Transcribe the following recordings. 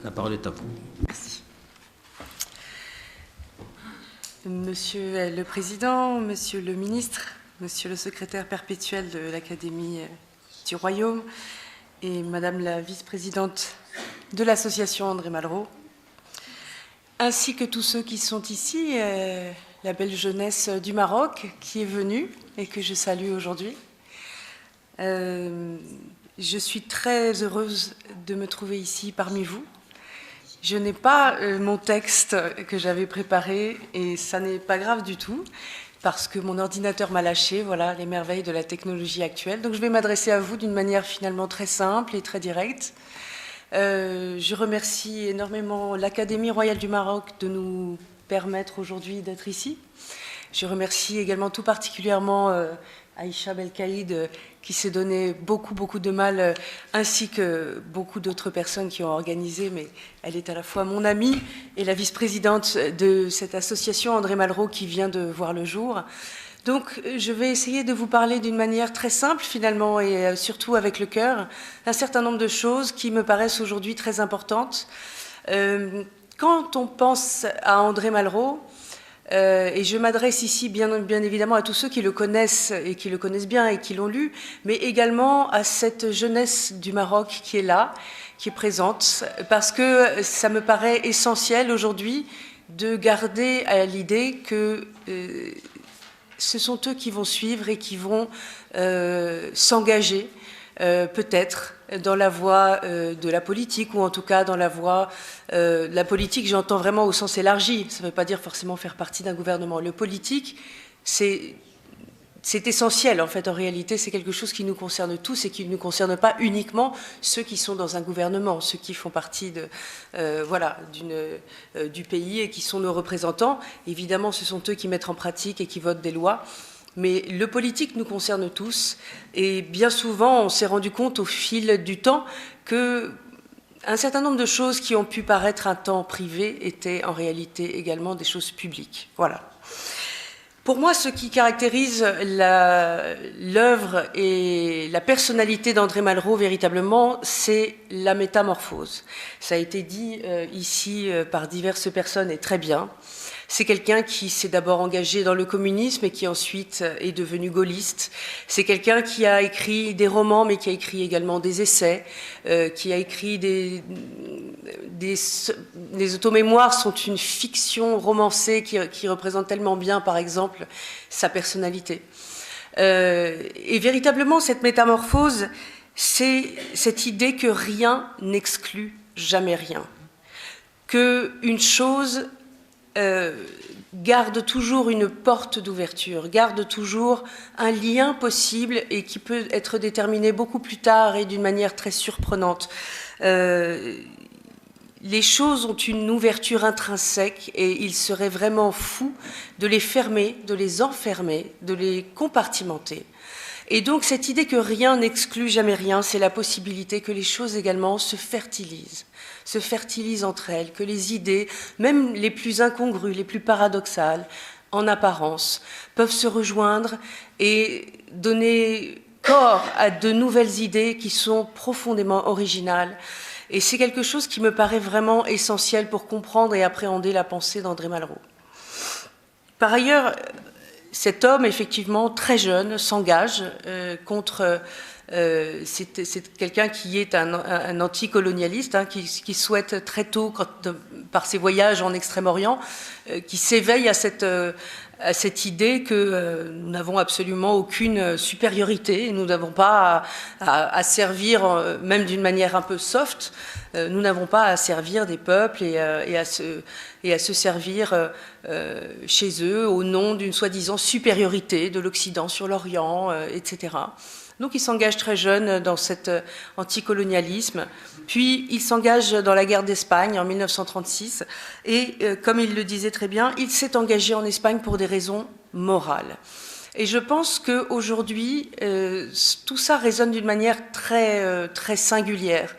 La parole est à vous. Merci. Monsieur le Président, Monsieur le Ministre, Monsieur le Secrétaire perpétuel de l'Académie du Royaume et Madame la Vice-présidente de l'Association André Malraux, ainsi que tous ceux qui sont ici, la belle jeunesse du Maroc qui est venue et que je salue aujourd'hui. Je suis très heureuse de me trouver ici parmi vous. Je n'ai pas mon texte que j'avais préparé et ça n'est pas grave du tout parce que mon ordinateur m'a lâché, voilà les merveilles de la technologie actuelle. Donc je vais m'adresser à vous d'une manière finalement très simple et très directe. Je remercie énormément l'Académie royale du Maroc de nous permettre aujourd'hui d'être ici. Je remercie également tout particulièrement Aïcha Belkaïd qui s'est donné beaucoup de mal, ainsi que beaucoup d'autres personnes qui ont organisé, mais elle est à la fois mon amie et la vice-présidente de cette association André Malraux qui vient de voir le jour. Donc je vais essayer de vous parler d'une manière très simple finalement et surtout avec le cœur, un certain nombre de choses qui me paraissent aujourd'hui très importantes. Quand on pense à André Malraux, et je m'adresse ici bien évidemment à tous ceux qui le connaissent et qui le connaissent bien et qui l'ont lu, mais également à cette jeunesse du Maroc qui est là, qui est présente, parce que ça me paraît essentiel aujourd'hui de garder à l'idée que ce sont eux qui vont suivre et qui vont s'engager peut-être dans la voie de la politique, ou en tout cas dans la voie de la politique, j'entends vraiment au sens élargi, ça ne veut pas dire forcément faire partie d'un gouvernement. Le politique, c'est essentiel en fait, en réalité, c'est quelque chose qui nous concerne tous et qui ne concerne pas uniquement ceux qui sont dans un gouvernement, ceux qui font partie du pays et qui sont nos représentants. Évidemment, ce sont eux qui mettent en pratique et qui votent des lois. Mais le politique nous concerne tous et bien souvent on s'est rendu compte au fil du temps que un certain nombre de choses qui ont pu paraître un temps privées étaient en réalité également des choses publiques. Voilà. Pour moi, ce qui caractérise l'œuvre et la personnalité d'André Malraux véritablement, c'est la métamorphose. Ça a été dit ici par diverses personnes et très bien. C'est quelqu'un qui s'est d'abord engagé dans le communisme et qui ensuite est devenu gaulliste. C'est quelqu'un qui a écrit des romans, mais qui a écrit également des essais, qui a écrit les automémoires sont une fiction romancée qui représente tellement bien, par exemple, sa personnalité. Et véritablement, cette métamorphose, c'est cette idée que rien n'exclut jamais rien. Qu'une chose garde toujours une porte d'ouverture, garde toujours un lien possible et qui peut être déterminé beaucoup plus tard et d'une manière très surprenante. Les choses ont une ouverture intrinsèque et il serait vraiment fou de les fermer, de les enfermer, de les compartimenter. Et donc cette idée que rien n'exclut jamais rien, c'est la possibilité que les choses également se fertilisent entre elles, que les idées, même les plus incongrues, les plus paradoxales, en apparence, peuvent se rejoindre et donner corps à de nouvelles idées qui sont profondément originales. Et c'est quelque chose qui me paraît vraiment essentiel pour comprendre et appréhender la pensée d'André Malraux. Par ailleurs, cet homme, effectivement, très jeune, s'engage contre... c'est quelqu'un qui est un anticolonialiste, hein, qui souhaite très tôt, par ses voyages en Extrême-Orient, qui s'éveille à cette idée que nous n'avons absolument aucune supériorité, nous n'avons pas à servir, même d'une manière un peu soft, nous n'avons pas à servir des peuples et à se servir chez eux au nom d'une soi-disant supériorité de l'Occident sur l'Orient, etc. Donc il s'engage très jeune dans cet anticolonialisme, puis il s'engage dans la guerre d'Espagne en 1936, et comme il le disait très bien, il s'est engagé en Espagne pour des raisons morales. Et je pense qu'aujourd'hui, tout ça résonne d'une manière très singulière.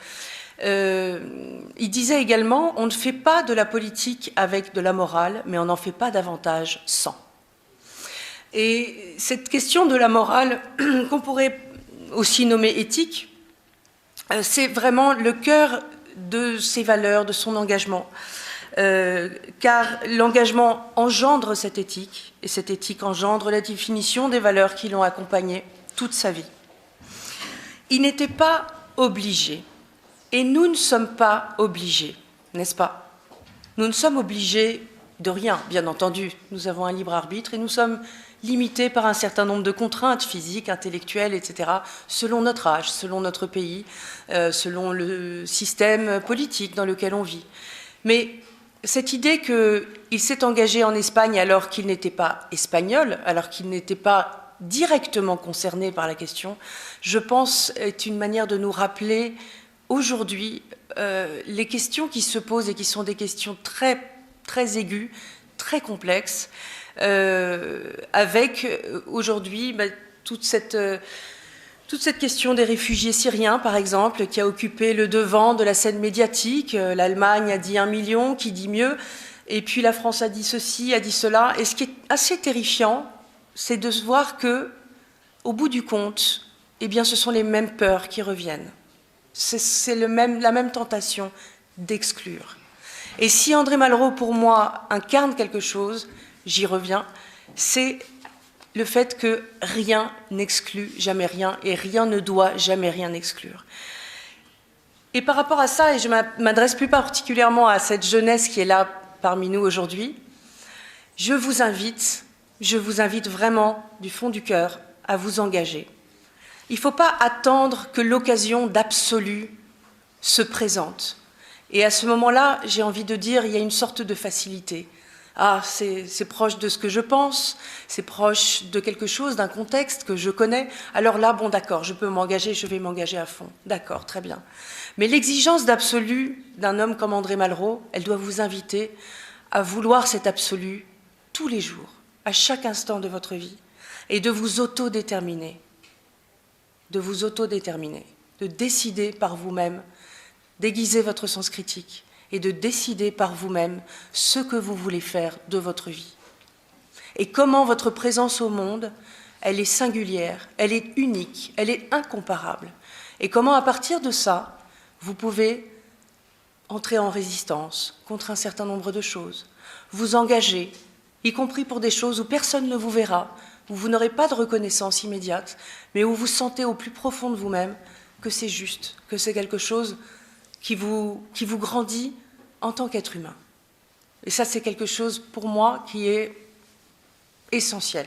Il disait également, on ne fait pas de la politique avec de la morale, mais on n'en fait pas davantage sans. Et cette question de la morale, qu'on pourrait aussi nommer éthique, c'est vraiment le cœur de ses valeurs, de son engagement. Car l'engagement engendre cette éthique, et cette éthique engendre la définition des valeurs qui l'ont accompagné toute sa vie. Il n'était pas obligé, et nous ne sommes pas obligés, n'est-ce pas? Nous ne sommes obligés de rien, bien entendu. Nous avons un libre arbitre et nous sommes limités par un certain nombre de contraintes physiques, intellectuelles, etc., selon notre âge, selon notre pays, selon le système politique dans lequel on vit. Mais cette idée qu'il s'est engagé en Espagne alors qu'il n'était pas espagnol, alors qu'il n'était pas directement concerné par la question, je pense est une manière de nous rappeler aujourd'hui les questions qui se posent et qui sont des questions très aiguës, très complexes, avec aujourd'hui toute cette question des réfugiés syriens, par exemple, qui a occupé le devant de la scène médiatique. L'Allemagne a dit 1 million, qui dit mieux, et puis la France a dit ceci, a dit cela. Et ce qui est assez terrifiant, c'est de se voir que, au bout du compte, eh bien, ce sont les mêmes peurs qui reviennent. C'est la même tentation d'exclure. Et si André Malraux, pour moi, incarne quelque chose, j'y reviens, c'est le fait que rien n'exclut jamais rien et rien ne doit jamais rien exclure. Et par rapport à ça, et je m'adresse plus particulièrement à cette jeunesse qui est là parmi nous aujourd'hui, je vous invite vraiment du fond du cœur à vous engager. Il ne faut pas attendre que l'occasion d'absolu se présente. Et à ce moment-là, j'ai envie de dire, il y a une sorte de facilité. Ah, c'est proche de ce que je pense, c'est proche de quelque chose, d'un contexte que je connais. Alors là, bon, d'accord, je peux m'engager, je vais m'engager à fond. D'accord, très bien. Mais l'exigence d'absolu d'un homme comme André Malraux, elle doit vous inviter à vouloir cet absolu tous les jours, à chaque instant de votre vie, et de vous autodéterminer. De décider par vous-même, d'aiguiser votre sens critique et de décider par vous-même ce que vous voulez faire de votre vie. Et comment votre présence au monde, elle est singulière, elle est unique, elle est incomparable. Et comment à partir de ça, vous pouvez entrer en résistance contre un certain nombre de choses, vous engager, y compris pour des choses où personne ne vous verra, où vous n'aurez pas de reconnaissance immédiate, mais où vous sentez au plus profond de vous-même que c'est juste, que c'est quelque chose qui vous grandit en tant qu'être humain. Et ça, c'est quelque chose, pour moi, qui est essentiel.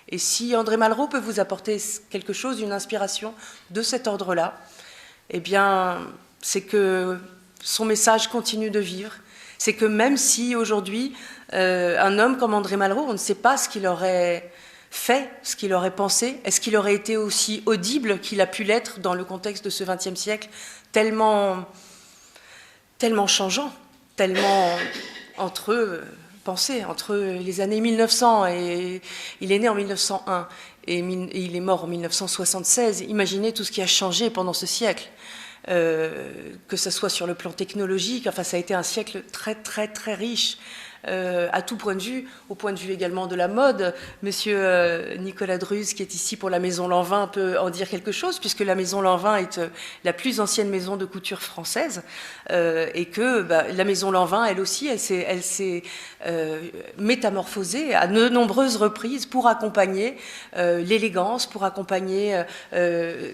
Et si André Malraux peut vous apporter quelque chose, une inspiration de cet ordre-là, eh bien, c'est que son message continue de vivre. C'est que même si, aujourd'hui, un homme comme André Malraux, on ne sait pas ce qu'il aurait fait, ce qu'il aurait pensé, est-ce qu'il aurait été aussi audible qu'il a pu l'être dans le contexte de ce XXe siècle, tellement changeant, tellement entre les années 1900 et il est né en 1901 et il est mort en 1976. Imaginez tout ce qui a changé pendant ce siècle, que ce soit sur le plan technologique. Enfin, ça a été un siècle très riche. À tout point de vue, au point de vue également de la mode. Monsieur Nicolas Druz, qui est ici pour la Maison Lanvin, peut en dire quelque chose, puisque la Maison Lanvin est la plus ancienne maison de couture française, et que la Maison Lanvin, elle aussi, elle s'est métamorphosée à de nombreuses reprises pour accompagner l'élégance, pour accompagner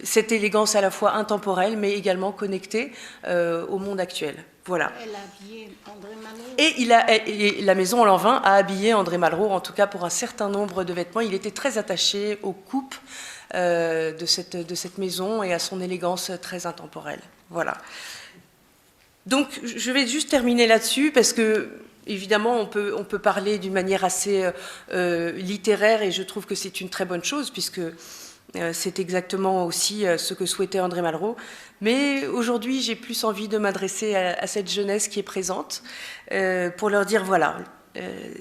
cette élégance à la fois intemporelle, mais également connectée au monde actuel. Voilà. Elle a habillé André Malraux. Et la Maison Lanvin a habillé André Malraux, en tout cas pour un certain nombre de vêtements. Il était très attaché aux coupes de cette maison et à son élégance très intemporelle. Voilà. Donc, je vais juste terminer là-dessus, parce que, évidemment, on peut parler d'une manière assez littéraire, et je trouve que c'est une très bonne chose, puisque c'est exactement aussi ce que souhaitait André Malraux. Mais aujourd'hui, j'ai plus envie de m'adresser à cette jeunesse qui est présente pour leur dire, voilà,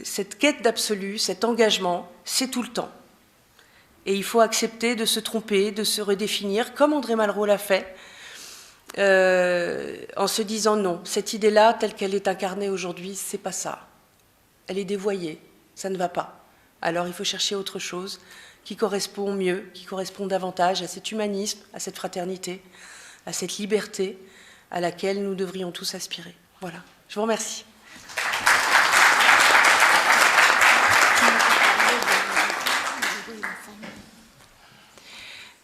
cette quête d'absolu, cet engagement, c'est tout le temps. Et il faut accepter de se tromper, de se redéfinir, comme André Malraux l'a fait, en se disant non, cette idée-là, telle qu'elle est incarnée aujourd'hui, c'est pas ça. Elle est dévoyée, ça ne va pas. Alors il faut chercher autre chose qui correspond mieux, qui correspond davantage à cet humanisme, à cette fraternité, à cette liberté, à laquelle nous devrions tous aspirer. Voilà, je vous remercie.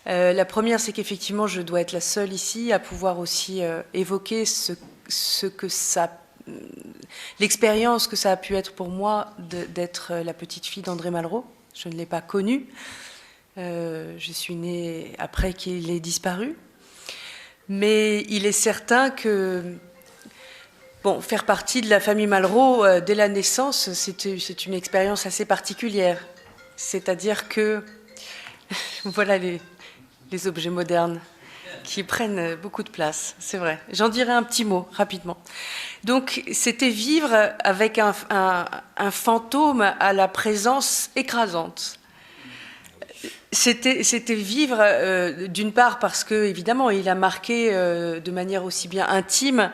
La première, c'est qu'effectivement, je dois être la seule ici à pouvoir aussi évoquer l'expérience que ça a pu être pour moi d'être la petite fille d'André Malraux. Je ne l'ai pas connu. Je suis née après qu'il ait disparu. Mais il est certain que faire partie de la famille Malraux dès la naissance, c'est une expérience assez particulière. C'est-à-dire que voilà les objets modernes qui prennent beaucoup de place, c'est vrai. J'en dirai un petit mot rapidement. Donc, c'était vivre avec un fantôme à la présence écrasante. C'était vivre, d'une part, parce que, évidemment, il a marqué de manière aussi bien intime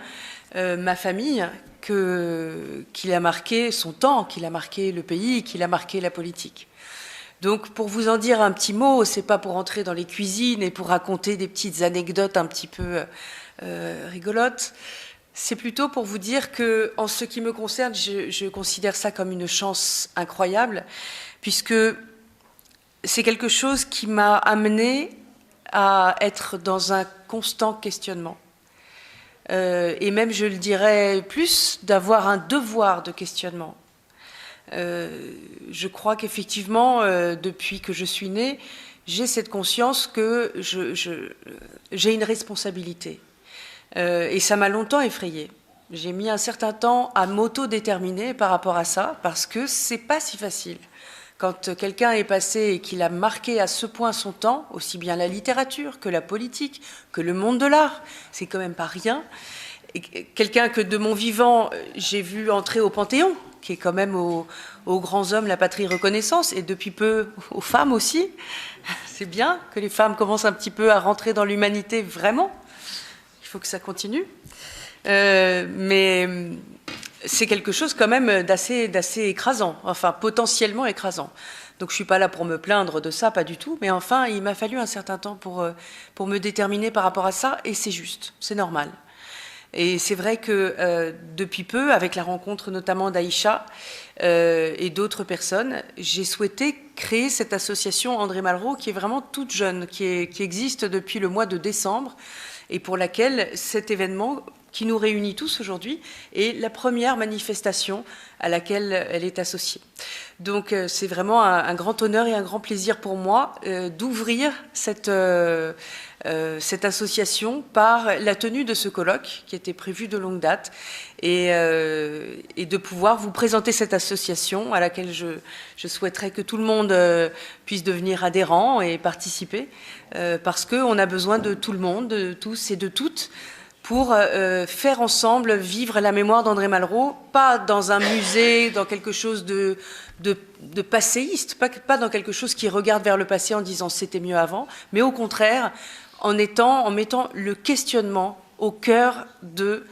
ma famille qu'il a marqué son temps, qu'il a marqué le pays, qu'il a marqué la politique. Donc, pour vous en dire un petit mot, c'est pas pour entrer dans les cuisines et pour raconter des petites anecdotes un petit peu rigolotes. C'est plutôt pour vous dire que, en ce qui me concerne, je considère ça comme une chance incroyable, puisque c'est quelque chose qui m'a amené à être dans un constant questionnement. Et même, je le dirais plus, d'avoir un devoir de questionnement. Je crois qu'effectivement, depuis que je suis née, j'ai cette conscience que j'ai une responsabilité. Et ça m'a longtemps effrayée. J'ai mis un certain temps à m'auto-déterminer par rapport à ça, parce que c'est pas si facile. Quand quelqu'un est passé et qu'il a marqué à ce point son temps, aussi bien la littérature que la politique, que le monde de l'art, c'est quand même pas rien. Quelqu'un que de mon vivant, j'ai vu entrer au Panthéon, qui est quand même aux grands hommes la patrie reconnaissance, et depuis peu aux femmes aussi. C'est bien que les femmes commencent un petit peu à rentrer dans l'humanité vraiment. Il faut que ça continue. Mais c'est quelque chose quand même d'assez écrasant, enfin potentiellement écrasant. Donc je ne suis pas là pour me plaindre de ça, pas du tout, mais enfin il m'a fallu un certain temps pour me déterminer par rapport à ça, et c'est juste, c'est normal. Et c'est vrai que depuis peu, avec la rencontre notamment d'Aïcha et d'autres personnes, j'ai souhaité créer cette association André Malraux, qui est vraiment toute jeune, qui existe depuis le mois de décembre, et pour laquelle cet événement qui nous réunit tous aujourd'hui est la première manifestation à laquelle elle est associée. Donc c'est vraiment un grand honneur et un grand plaisir pour moi d'ouvrir cette association par la tenue de ce colloque qui était prévu de longue date, et de pouvoir vous présenter cette association à laquelle je souhaiterais que tout le monde puisse devenir adhérent et participer, parce qu'on a besoin de tout le monde, de tous et de toutes, pour faire ensemble vivre la mémoire d'André Malraux, pas dans un musée, dans quelque chose de passéiste, pas dans quelque chose qui regarde vers le passé en disant c'était mieux avant, mais au contraire, en mettant le questionnement au cœur de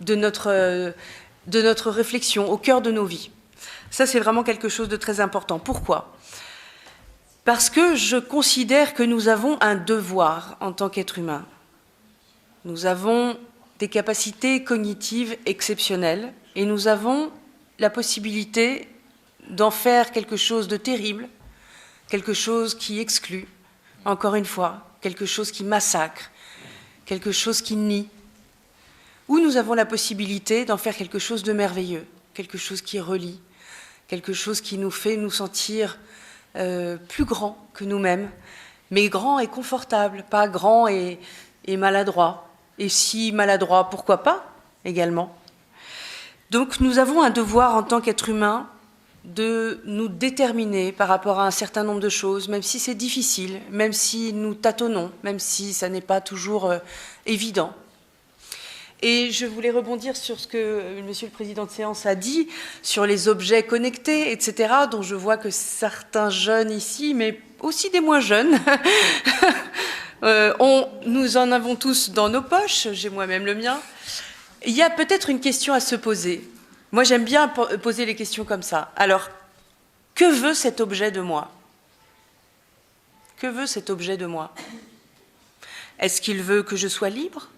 notre réflexion, au cœur de nos vies. Ça, c'est vraiment quelque chose de très important. Pourquoi ? Parce que je considère que nous avons un devoir en tant qu'être humain. Nous avons des capacités cognitives exceptionnelles et nous avons la possibilité d'en faire quelque chose de terrible, quelque chose qui exclut, encore une fois, quelque chose qui massacre, quelque chose qui nie, ou nous avons la possibilité d'en faire quelque chose de merveilleux, quelque chose qui relie, quelque chose qui nous fait nous sentir plus grands que nous-mêmes, mais grand et confortable, pas grand et maladroit. Et si maladroit, pourquoi pas également. Donc nous avons un devoir en tant qu'être humain de nous déterminer par rapport à un certain nombre de choses, même si c'est difficile, même si nous tâtonnons, même si ça n'est pas toujours évident. Et je voulais rebondir sur ce que Monsieur le Président de séance a dit, sur les objets connectés, etc., dont je vois que certains jeunes ici, mais aussi des moins jeunes, nous en avons tous dans nos poches, j'ai moi-même le mien. Il y a peut-être une question à se poser. Moi, j'aime bien poser les questions comme ça. Alors, que veut cet objet de moi ? Que veut cet objet de moi ? Est-ce qu'il veut que je sois libre?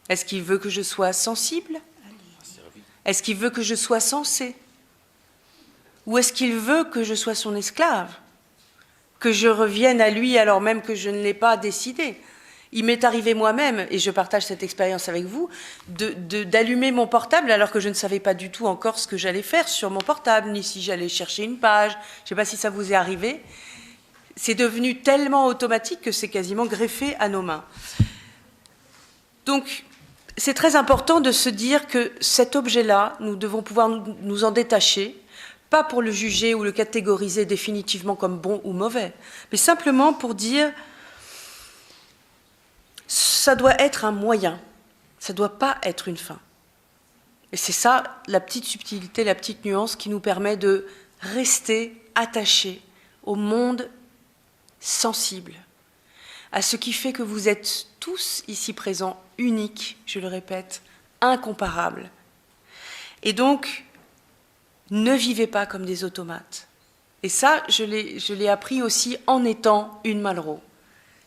Est-ce qu'il veut que je sois sensible? Est-ce qu'il veut que je sois sensée? Ou est-ce qu'il veut que je sois son esclave? Que je revienne à lui alors même que je ne l'ai pas décidé? Il m'est arrivé moi-même, et je partage cette expérience avec vous, d'allumer mon portable alors que je ne savais pas du tout encore ce que j'allais faire sur mon portable, ni si j'allais chercher une page. Je ne sais pas si ça vous est arrivé. C'est devenu tellement automatique que c'est quasiment greffé à nos mains. Donc, c'est très important de se dire que cet objet-là, nous devons pouvoir nous en détacher, pas pour le juger ou le catégoriser définitivement comme bon ou mauvais, mais simplement pour dire ça doit être un moyen, ça ne doit pas être une fin. Et c'est ça la petite subtilité, la petite nuance qui nous permet de rester attachés au monde sensible, à ce qui fait que vous êtes tous ici présents, uniques, je le répète, incomparables. Et donc, ne vivez pas comme des automates. Et ça, je l'ai appris aussi en étant une Malraux.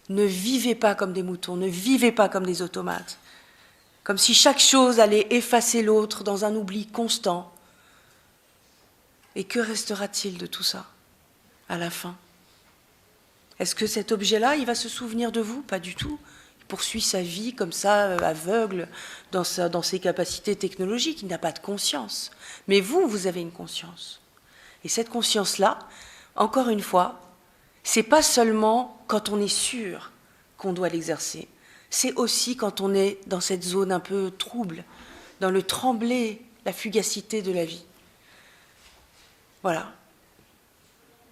Ne vivez pas comme des moutons, ne vivez pas comme des automates. Comme si chaque chose allait effacer l'autre dans un oubli constant. Et que restera-t-il de tout ça, à la fin? Est-ce que cet objet-là, il va se souvenir de vous? Pas du tout. Il poursuit sa vie comme ça, aveugle, dans ses capacités technologiques. Il n'a pas de conscience. Mais vous, vous avez une conscience. Et cette conscience-là, encore une fois, c'est pas seulement quand on est sûr qu'on doit l'exercer, c'est aussi quand on est dans cette zone un peu trouble, dans le tremblé, la fugacité de la vie. Voilà.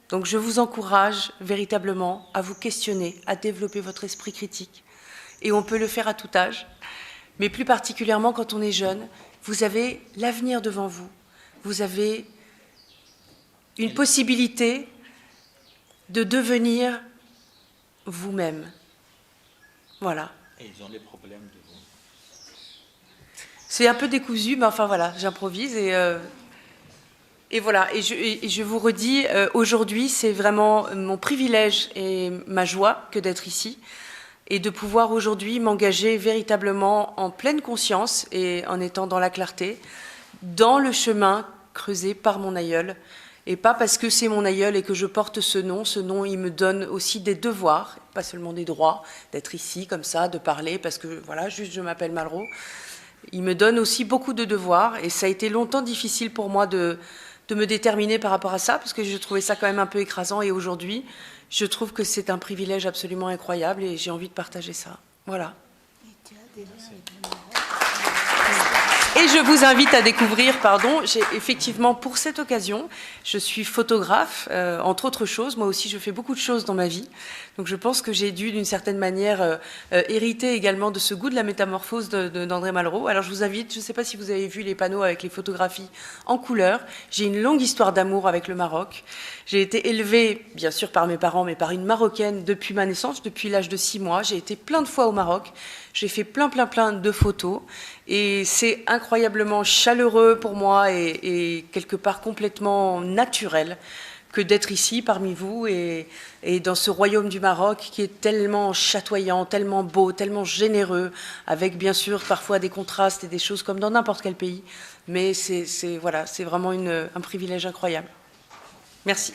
Donc je vous encourage véritablement à vous questionner, à développer votre esprit critique. Et on peut le faire à tout âge, mais plus particulièrement quand on est jeune, vous avez l'avenir devant vous. Vous avez une possibilité de devenir vous-même. Voilà. Et ils ont des problèmes de vous. C'est un peu décousu, mais enfin voilà, j'improvise et voilà. Et je vous redis, aujourd'hui, c'est vraiment mon privilège et ma joie que d'être ici et de pouvoir aujourd'hui m'engager véritablement en pleine conscience et en étant dans la clarté, dans le chemin creusé par mon aïeul. Et pas parce que c'est mon aïeul et que je porte ce nom, il me donne aussi des devoirs, pas seulement des droits, d'être ici comme ça, de parler, parce que voilà, juste je m'appelle Malraux. Il me donne aussi beaucoup de devoirs, et ça a été longtemps difficile pour moi de me déterminer par rapport à ça, parce que je trouvais ça quand même un peu écrasant, et aujourd'hui, je trouve que c'est un privilège absolument incroyable, et j'ai envie de partager ça. Voilà. Et je vous invite à découvrir, j'ai effectivement, pour cette occasion, je suis photographe, entre autres choses. Moi aussi, je fais beaucoup de choses dans ma vie. Donc je pense que j'ai dû, d'une certaine manière, hériter également de ce goût de la métamorphose d'André Malraux. Alors je vous invite, je ne sais pas si vous avez vu les panneaux avec les photographies en couleur. J'ai une longue histoire d'amour avec le Maroc. J'ai été élevée, bien sûr, par mes parents, mais par une Marocaine depuis ma naissance, depuis l'âge de 6 mois. J'ai été plein de fois au Maroc. J'ai fait plein de photos. Et c'est incroyablement chaleureux pour moi et quelque part complètement naturel que d'être ici parmi vous et dans ce royaume du Maroc qui est tellement chatoyant, tellement beau, tellement généreux, avec bien sûr parfois des contrastes et des choses comme dans n'importe quel pays. Mais c'est vraiment un privilège incroyable. Merci.